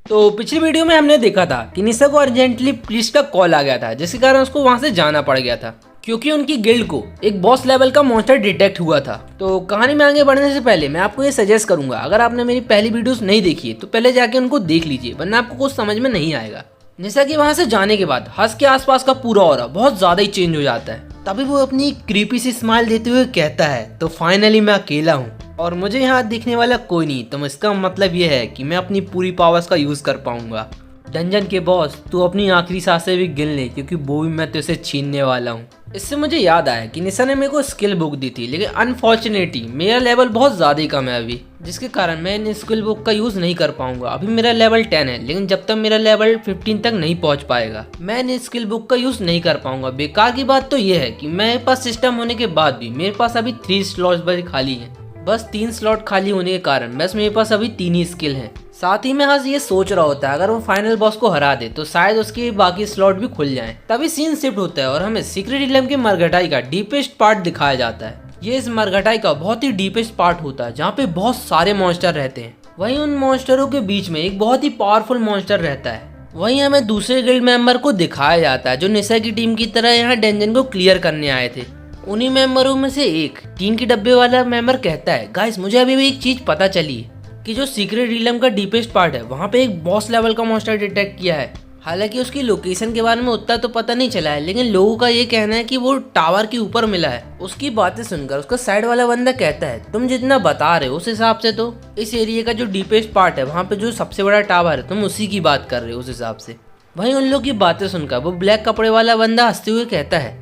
तो पिछली वीडियो में हमने देखा था कि निशा को अर्जेंटली पुलिस का कॉल आ गया था, जिसके कारण उसको वहां से जाना पड़ गया था क्योंकि उनकी गिल्ड को एक बॉस लेवल का मॉन्स्टर डिटेक्ट हुआ था। तो कहानी में आगे बढ़ने से पहले मैं आपको ये सजेस्ट करूंगा, अगर आपने मेरी पहली वीडियोस नहीं देखी है तो पहले जाके उनको देख लीजिए, वरना आपको कुछ समझ में नहीं आएगा। निशा के वहां से जाने के बाद हर्ष के आसपास का पूरा ऑरा बहुत ज्यादा ही चेंज हो जाता है। तभी वो अपनी क्रीपी सी स्माइल देते हुए कहता है, तो फाइनली मैं अकेला हूँ और मुझे यहाँ दिखने वाला कोई नहीं, तो इसका मतलब ये है कि मैं अपनी पूरी पावर्स का यूज कर पाऊंगा। डंजन के बॉस, तू अपनी आखिरी सांसें भी गिन ले क्योंकि वो भी मैं तुझसे छीनने वाला हूँ। इससे मुझे याद आया कि निशा ने मेरे को स्किल बुक दी थी, लेकिन अनफॉर्चुनेटली मेरा लेवल बहुत ज़्यादा ही कम है अभी, जिसके कारण मैं इन स्किल बुक का यूज़ नहीं कर पाऊंगा। अभी मेरा लेवल 10 है, लेकिन जब तक मेरा लेवल 15 तक नहीं पहुंच पाएगा मैं इन स्किल बुक का यूज़ नहीं कर पाऊंगा। बेकार की बात तो ये है कि मेरे पास सिस्टम होने के बाद भी मेरे पास अभी 3 स्लॉट्स बस खाली हैं। बस 3 स्लॉट खाली होने के कारण बस मेरे पास अभी 3 ही स्किल हैं। साथ ही में हर्ष ये सोच रहा होता है अगर वो फाइनल बॉस को हरा दे तो शायद उसके बाकी स्लॉट भी खुल जाएं। तभी सीन शिफ्ट होता है और हमें सीक्रेट रिलम के मरघटाई का डीपेस्ट पार्ट दिखाया जाता है। ये इस मरघटाई का बहुत ही डीपेस्ट पार्ट होता है जहाँ पे बहुत सारे मॉन्स्टर रहते हैं। वहीं उन मॉन्स्टरों के बीच में एक बहुत ही पावरफुल मॉन्स्टर रहता है। वहीं हमें दूसरे गिल्ड मेंबर को दिखाया जाता है जो निशा की टीम की तरह यहाँ डंजन को क्लियर करने आए थे। उन्हीं मेंबरों में से एक टीन के डब्बे वाला मेंबर कहता है, गाइस मुझे अभी भी एक चीज पता चली है कि जो सीक्रेट रिलम का डीपेस्ट पार्ट है वहाँ पे एक बॉस लेवल का मॉन्स्टर डिटेक्ट किया है। हालांकि उसकी लोकेशन के बारे में उतना तो पता नहीं चला है, लेकिन लोगों का ये कहना है कि वो टावर के ऊपर मिला है। उसकी बातें सुनकर उसका साइड वाला बंदा कहता है, तुम जितना बता रहे हो उस हिसाब से तो इस एरिया का जो डीपेस्ट पार्ट है वहाँ पे जो सबसे बड़ा टावर है तुम उसी की बात कर रहे हो उस हिसाब से। वहीं उन लोग की बातें सुनकर वो ब्लैक कपड़े वाला बंदा हंसते हुए कहता है,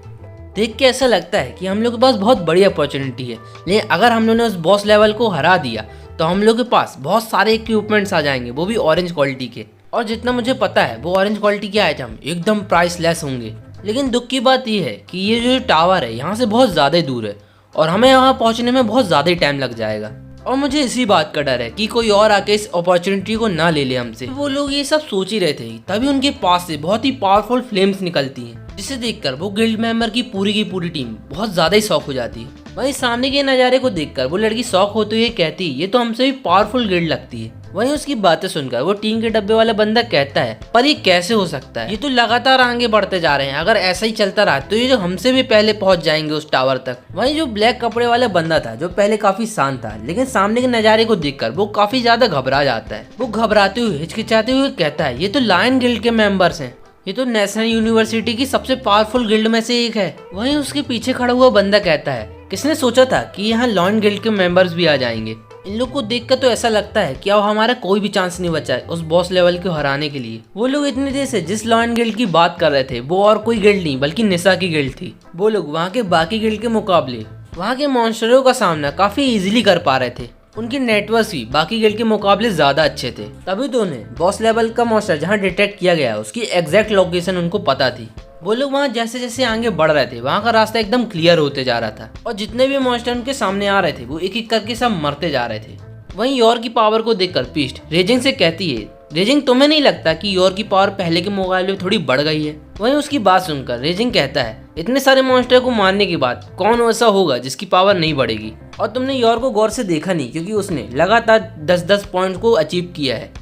देख के ऐसा लगता है कि हम लोग के पास बहुत बड़ी अपॉर्चुनिटी है, लेकिन अगर हम लोगों ने उस बॉस लेवल को हरा दिया तो हम लोग के पास बहुत सारे इक्विपमेंट्स आ जाएंगे, वो भी ऑरेंज क्वालिटी के। और जितना मुझे पता है वो ऑरेंज क्वालिटी के आइटम एकदम प्राइसलेस होंगे। लेकिन दुख की बात यह है कि ये जो टावर है यहाँ से बहुत ज़्यादा दूर है और हमें यहाँ पहुँचने में बहुत ज़्यादा टाइम लग जाएगा। और मुझे इसी बात का डर है कि कोई और आके इस अपॉर्चुनिटी को ना ले ले हमसे। वो लोग ये सब सोच ही रहे थे, तभी उनके पास से बहुत ही पावरफुल फ्लेम्स निकलती हैं, जिसे देखकर वो गिल्ड मेंबर की पूरी टीम बहुत ज्यादा ही शॉक हो जाती है। वहीं सामने के नज़ारे को देखकर वो लड़की शॉक होते हुए कहती, ये तो हमसे भी पावरफुल गिल्ड लगती है। वहीं उसकी बातें सुनकर वो टीन के डब्बे वाला बंदा कहता है, पर ये कैसे हो सकता है, ये तो लगातार आगे बढ़ते जा रहे हैं, अगर ऐसा ही चलता रहा तो ये जो हमसे भी पहले पहुंच जाएंगे उस टावर तक। वहीं जो ब्लैक कपड़े वाला बंदा था जो पहले काफी शांत था, लेकिन सामने के नज़ारे को देखकर वो काफी ज्यादा घबरा जाता है। वो घबराते हुए हिचकिचाते हुए कहता है, ये तो लायन गिल्ड के मेंबर्स हैं, ये तो नेशनल यूनिवर्सिटी की सबसे पावरफुल गिल्ड में से एक है। वहीं उसके पीछे खड़ा हुआ बंदा कहता है, किसने सोचा था कि यहाँ लॉयन गिल्ड के मेंबर्स भी आ जाएंगे। इन लोग को देखकर तो ऐसा लगता है कि अब हमारा कोई भी चांस नहीं बचा है उस बॉस लेवल को हराने के लिए। वो लोग इतनी देर से जिस लॉयन गिल्ड की बात कर रहे थे वो और कोई गिल्ड नहीं बल्कि निशा की गिल्ड थी। वो लोग वहाँ के बाकी गिल्ड के मुकाबले वहाँ के मॉन्स्टरों का सामना काफी इजीली कर पा रहे थे। उनके नेटवर्क भी बाकी गिल्ड के मुकाबले ज्यादा अच्छे थे। तभी तो उन्हें बॉस लेवल का मॉन्स्टर जहाँ डिटेक्ट किया गया उसकी एग्जैक्ट लोकेशन उनको पता थी। वो लोग वहाँ जैसे जैसे आगे बढ़ रहे थे वहाँ का रास्ता एकदम क्लियर होते जा रहा था और जितने भी मॉन्स्टर उनके सामने आ रहे थे वो एक एक करके सब मरते जा रहे थे। वहीं योर की पावर को देखकर पीस्ट रेजिंग से कहती है, रेजिंग तुम्हें नहीं लगता कि योर की पावर पहले के मुकाबले में थोड़ी बढ़ गई है? वहीं उसकी बात सुनकर रेजिंग कहता है, इतने सारे मॉन्स्टर को मारने के बाद कौन ऐसा होगा जिसकी पावर नहीं बढ़ेगी? और तुमने योर को गौर से देखा नहीं क्योंकि उसने लगातार 10-10 पॉइंट को अचीव किया है,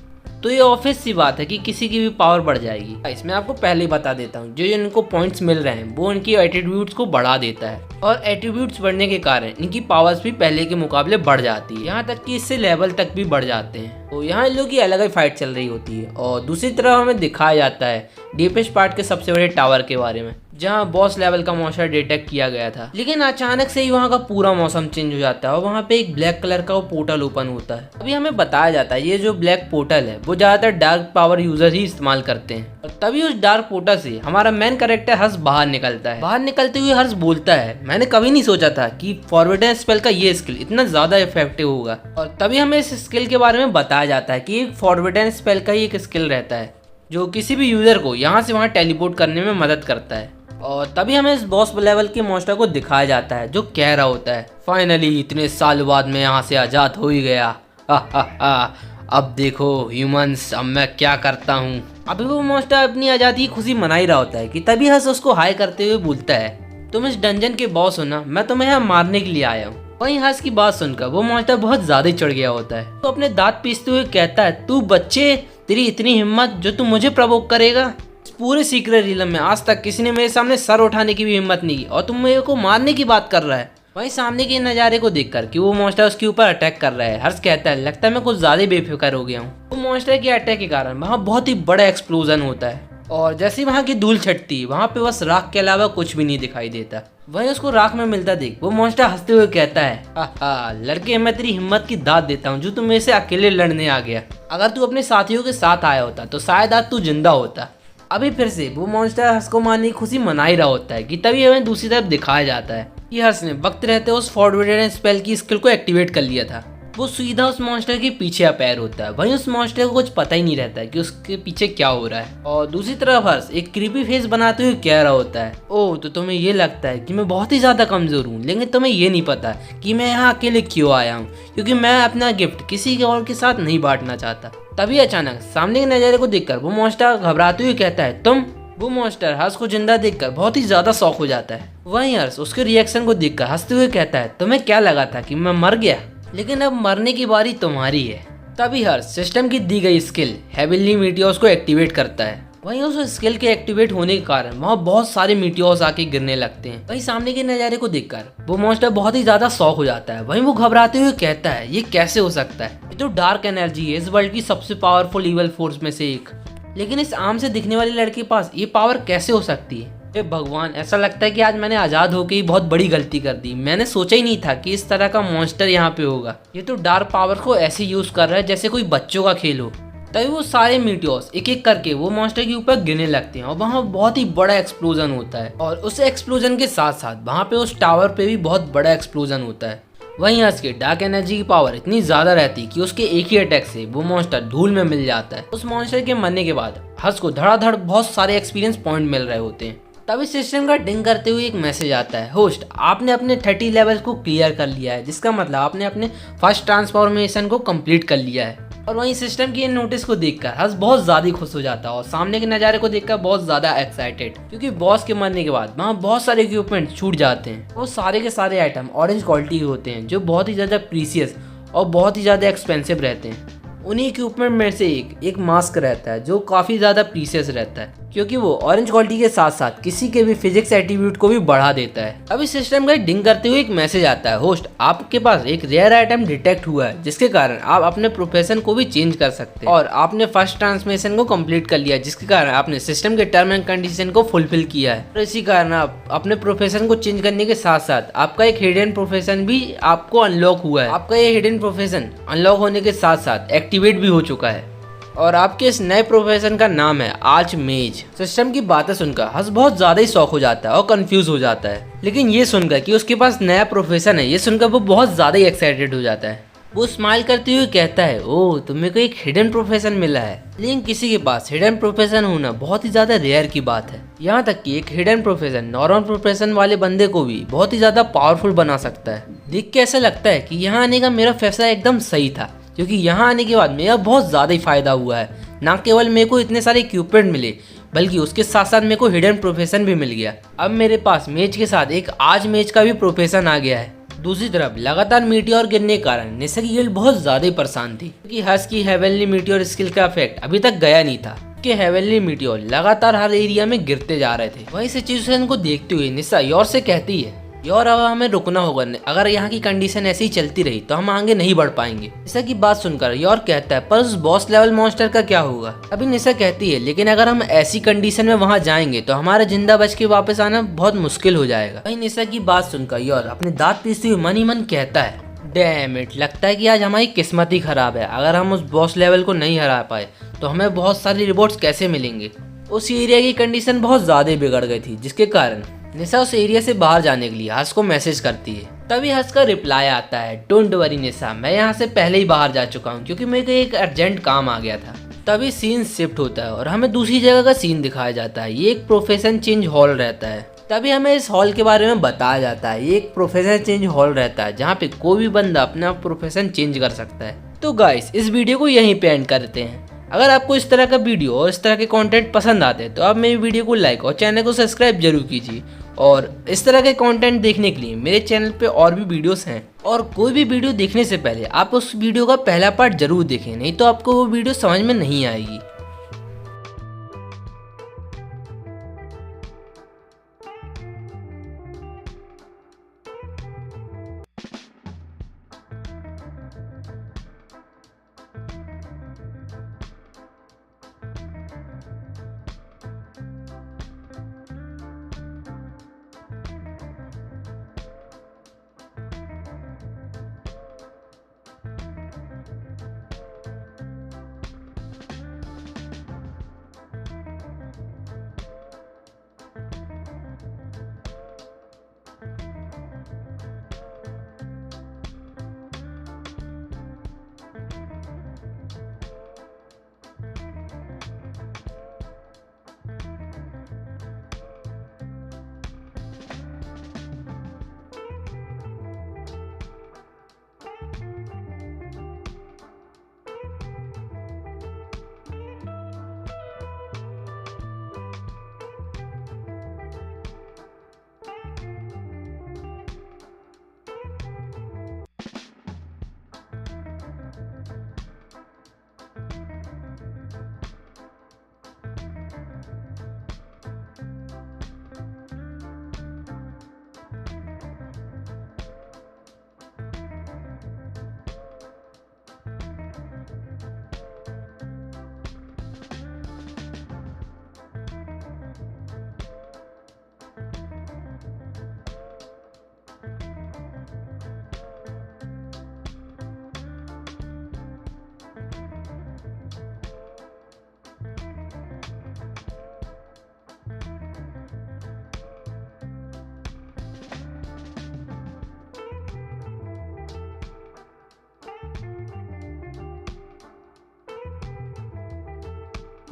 तो ये ऑब्वियस सी बात है कि किसी की भी पावर बढ़ जाएगी। इसमें आपको पहले ही बता देता हूँ, जो इनको पॉइंट्स मिल रहे हैं वो इनकी एट्रीब्यूट्स को बढ़ा देता है और एट्रीब्यूट्स बढ़ने के कारण इनकी पावर्स भी पहले के मुकाबले बढ़ जाती है, यहाँ तक कि इससे लेवल तक भी बढ़ जाते हैं। तो यहाँ इन लोगों की अलग ही फाइट चल रही होती है और दूसरी तरफ हमें दिखाया जाता है डीपेस्ट पार्ट के सबसे बड़े टावर के बारे में, जहाँ बॉस लेवल का मॉन्स्टर डिटेक्ट किया गया था। लेकिन अचानक से ही वहाँ का पूरा मौसम चेंज हो जाता है और वहाँ पे एक ब्लैक कलर का वो पोर्टल ओपन होता है। अभी हमें बताया जाता है ये जो ब्लैक पोर्टल है वो ज्यादातर डार्क पावर यूजर ही इस्तेमाल करते हैं। और तभी उस डार्क पोर्टल से हमारा मेन कैरेक्टर हर्ष बाहर निकलता है। बाहर निकलते हुए हर्ष बोलता है, मैंने कभी नहीं सोचा था कि फॉरवर्डन स्पेल का ये स्किल इतना ज्यादा इफेक्टिव होगा। और तभी हमें इस स्किल के बारे में बताया जाता है कि फॉरवर्डन स्पेल का ही एक स्किल रहता है जो किसी भी यूजर को यहाँ से वहाँ टेलीपोर्ट करने में मदद करता है। और तभी हमें इस बॉस लेवल के मॉन्स्टर को दिखाया जाता है जो कह रहा होता है, फाइनली इतने साल बाद मैं यहाँ से आजाद हो ही गया। अब देखो ह्यूमंस, अब मैं क्या करता हूँ। अभी वो मॉन्स्टर अपनी आजादी की खुशी मना ही रहा होता है कि तभी हर्ष उसको हाय करते हुए बोलता है, तुम इस डंजन के बॉस हो ना, मैं तुम्हें यहाँ मारने के लिए आया हूँ। वहीं हर्ष की बात सुनकर वो मॉन्स्टर बहुत ज्यादा चढ़ गया होता है। तो अपने दांत पीसते हुए कहता है, तू बच्चे तेरी इतनी हिम्मत जो तू मुझे प्रवोक करेगा? इस पूरे सीक्रेट रिलम में आज तक किसी ने मेरे सामने सर उठाने की भी हिम्मत नहीं की और तुम मेरे को मारने की बात कर रहा है। वहीं सामने के नज़ारे को देखकर कि वो मॉन्स्टर उसके ऊपर अटैक कर रहा है, हर्ष कहता है लगता है मैं कुछ ज़्यादा बेफिक्र हो गया हूँ। वो मॉन्स्टर के अटैक के कारण वहाँ बहुत ही बड़ा एक्सप्लोजन होता है और जैसे ही वहाँ की धूल छटती है वहाँ पे बस राख के अलावा कुछ भी नहीं दिखाई देता। वहीं उसको राख में मिलता देख वो मॉन्स्टर हंसते हुए कहता है, हा लड़के मैं तेरी हिम्मत की दाद देता हूँ जो तू मेरे से अकेले लड़ने आ गया। अगर तू अपने साथियों के साथ आया होता तो शायद आज तू जिंदा होता। अभी फिर से वो मॉन्स्टर हर्ष को मारने की खुशी मना ही रहा होता है कि तभी हमें दूसरी तरफ दिखाया जाता है कि हर्ष ने वक्त रहते उस फॉरवर्डेड स्पेल की स्किल को एक्टिवेट कर लिया था। वो सीधा उस मॉन्स्टर के पीछे अपीयर होता है। वहीं उस मॉन्स्टर को कुछ पता ही नहीं रहता है कि उसके पीछे क्या हो रहा है और दूसरी तरफ हर्ष एक क्रीपी फेस बनाते हुए कह रहा होता है, ओह तो तुम्हें ये लगता है कि मैं बहुत ही ज्यादा कमजोर हूँ, लेकिन तुम्हें ये नहीं पता कि मैं यहाँ अकेले क्यों आया हूँ, क्योंकि मैं अपना गिफ्ट किसी और के साथ नहीं बांटना चाहता। तभी अचानक सामने के नजारे को देखकर वो मॉन्स्टर घबराते हुए कहता है, तुम? वो मॉन्स्टर हर्ष को जिंदा देखकर बहुत ही ज्यादा शॉक हो जाता है। वहीं हर्ष उसके रिएक्शन को देखकर हंसते हुए कहता है, तुम्हें क्या लगा था कि मैं मर गया, लेकिन अब मरने की बारी तुम्हारी है। तभी हर्ष सिस्टम की दी गई स्किल हेवनली मीटियोर्स को एक्टिवेट करता है। वहीं उस स्किल के एक्टिवेट होने के कारण वहाँ बहुत सारे मीटियोर्स आके गिरने लगते हैं। वहीं सामने के नज़ारे को देखकर वो मॉन्स्टर बहुत ही ज्यादा शॉक हो जाता है। वहीं वो घबराते हुए कहता है, ये कैसे हो सकता है, ये तो डार्क एनर्जी है, इस वर्ल्ड की सबसे पावरफुल इवल फोर्स में से एक, लेकिन इस आम से दिखने वाले लड़के के पास ये पावर कैसे हो सकती है? हे भगवान, ऐसा लगता है कि आज मैंने आज़ाद होकर ही बहुत बड़ी गलती कर दी। मैंने सोचा ही नहीं था कि इस तरह का मॉन्स्टर यहाँ पे होगा। ये तो डार्क पावर को ऐसे यूज कर रहा है जैसे कोई बच्चों का खेल हो। तभी वो सारे मीटियोर्स एक एक करके वो मॉन्स्टर के ऊपर गिरने लगते हैं और वहाँ बहुत ही बड़ा एक्सप्लोजन होता है और उस एक्सप्लोजन के साथ साथ वहाँ पे उस टावर पे भी बहुत बड़ा एक्सप्लोजन होता है। वहीं हर्ष के डार्क एनर्जी की पावर इतनी ज्यादा रहती कि उसके एक ही अटैक से वो मॉन्स्टर धूल में मिल जाता है। उस मॉन्स्टर के मरने के बाद हर्ष को धड़ाधड़ बहुत सारे एक्सपीरियंस पॉइंट मिल रहे होते हैं। तभी सिस्टम का डिंग करते हुए एक मैसेज आता है, होस्ट आपने अपने 30 लेवल को क्लियर कर लिया है, जिसका मतलब आपने अपने फर्स्ट ट्रांसफॉर्मेशन को कंप्लीट कर लिया है। और वहीं सिस्टम की नोटिस को देखकर हर्ष बहुत ज़्यादा खुश हो जाता है और सामने के नज़ारे को देखकर बहुत ज़्यादा एक्साइटेड, क्योंकि बॉस के मरने के बाद वहाँ बहुत सारे इक्विपमेंट छूट जाते हैं। वो सारे के सारे आइटम ऑरेंज क्वालिटी के होते हैं जो बहुत ही ज़्यादा प्रीसियस और बहुत ही ज़्यादा एक्सपेंसिव रहते हैं। उन्हीं इक्विपमेंट में से एक मास्क रहता है जो काफ़ी ज़्यादा प्रीसियस रहता है, क्योंकि वो ऑरेंज क्वालिटी के साथ साथ किसी के भी फिजिक्स एट्रीब्यूट को भी बढ़ा देता है। अभी सिस्टम का डिंग करते हुए एक मैसेज आता है, होस्ट आपके पास एक रेयर आइटम डिटेक्ट हुआ है जिसके कारण आप अपने प्रोफेशन को भी चेंज कर सकते हैं और आपने फर्स्ट ट्रांसमिशन को कंप्लीट कर लिया, जिसके कारण आपने सिस्टम के टर्म एंड कंडीशन को फुलफिल किया है। और इसी कारण आप अपने प्रोफेशन को चेंज करने के साथ साथ आपका एक हिडन प्रोफेशन भी आपको अनलॉक हुआ है। आपका ये हिडन प्रोफेशन अनलॉक होने के साथ साथ एक्टिवेट भी हो चुका है और आपके इस नए प्रोफेशन का नाम है आर्चमेज। सिस्टम की बातें सुनकर हर्ष बहुत ज्यादा ही शॉक हो जाता है और कंफ्यूज हो जाता है, लेकिन ये सुनकर कि उसके पास नया प्रोफेशन है ये सुनकर वो बहुत ज्यादा ही एक्साइटेड हो जाता है। वो स्माइल करते हुए कहता है, ओह तुम्हें को एक हिडन प्रोफेशन मिला है, लेकिन किसी के पास हिडन प्रोफेशन होना बहुत ही ज्यादा रेयर की बात है। यहाँ तक कि एक हिडन प्रोफेशन नॉर्मल प्रोफेशन वाले बंदे को भी बहुत ही ज्यादा पावरफुल बना सकता है। देख के ऐसा लगता है कि यहाँ आने का मेरा फैसला एकदम सही था, क्योंकि यहाँ आने के बाद मेरा बहुत ज़्यादा ही फायदा हुआ है। ना केवल मेरे को इतने सारे इक्विपमेंट मिले बल्कि उसके साथ साथ मेरे को हिडन प्रोफेशन भी मिल गया। अब मेरे पास मेज के साथ एक आज मेज का भी प्रोफेशन आ गया है। दूसरी तरफ लगातार मीटियोर गिरने के कारण निशा की गिल्ड बहुत ज्यादा ही परेशान थी, क्योंकि हर्ष की हेवनली मीटियोर स्किल का इफेक्ट अभी तक गया नहीं था कि हेवनली मीटियोर लगातार हर एरिया में गिरते जा रहे थे। वही सिचुएशन को देखते हुए निशा योर से कहती है, यार अब हमें रुकना होगा, अगर यहाँ की कंडीशन ऐसी ही चलती रही तो हम आगे नहीं बढ़ पाएंगे। निशा की बात सुनकर योर कहता है, पर उस बॉस लेवल मॉन्स्टर का क्या होगा? अभी निशा कहती है, लेकिन अगर हम ऐसी कंडीशन में वहाँ जाएंगे तो हमारा जिंदा बच के वापस आना बहुत मुश्किल हो जाएगा। वही निशा की बात सुनकर योर अपने दांत पीसते हुए मन ही मन कहता है, डैम इट, लगता है कि आज हमारी किस्मत ही खराब है। अगर हम उस बॉस लेवल को नहीं हरा पाए तो हमें बहुत सारे रिवॉर्ड्स कैसे मिलेंगे। उस एरिया की कंडीशन बहुत ज्यादा बिगड़ गई थी, जिसके कारण निशा उस एरिया से बाहर जाने के लिए हर्ष को मैसेज करती है। तभी हर्ष का रिप्लाई आता है, डोंट वरी निशा, मैं यहाँ से पहले ही बाहर जा चुका हूँ क्योंकि मेरे को एक अर्जेंट काम आ गया था। तभी सीन शिफ्ट होता है और हमें दूसरी जगह का सीन दिखाया जाता है। ये एक प्रोफेशन चेंज हॉल रहता है। तभी हमें इस हॉल के बारे में बताया जाता है। ये एक प्रोफेशन चेंज हॉल रहता है जहाँ पे कोई भी बंदा अपना प्रोफेशन चेंज कर सकता है। तो गाइस इस वीडियो को यहीं पे एंड करते हैं। अगर आपको इस तरह का वीडियो और इस तरह के कंटेंट पसंद आते हैं तो आप मेरी वीडियो को लाइक और चैनल को सब्सक्राइब जरूर कीजिए। और इस तरह के कंटेंट देखने के लिए मेरे चैनल पे और भी वीडियोस हैं। और कोई भी वीडियो देखने से पहले आप उस वीडियो का पहला पार्ट जरूर देखें, नहीं तो आपको वो वीडियो समझ में नहीं आएगी।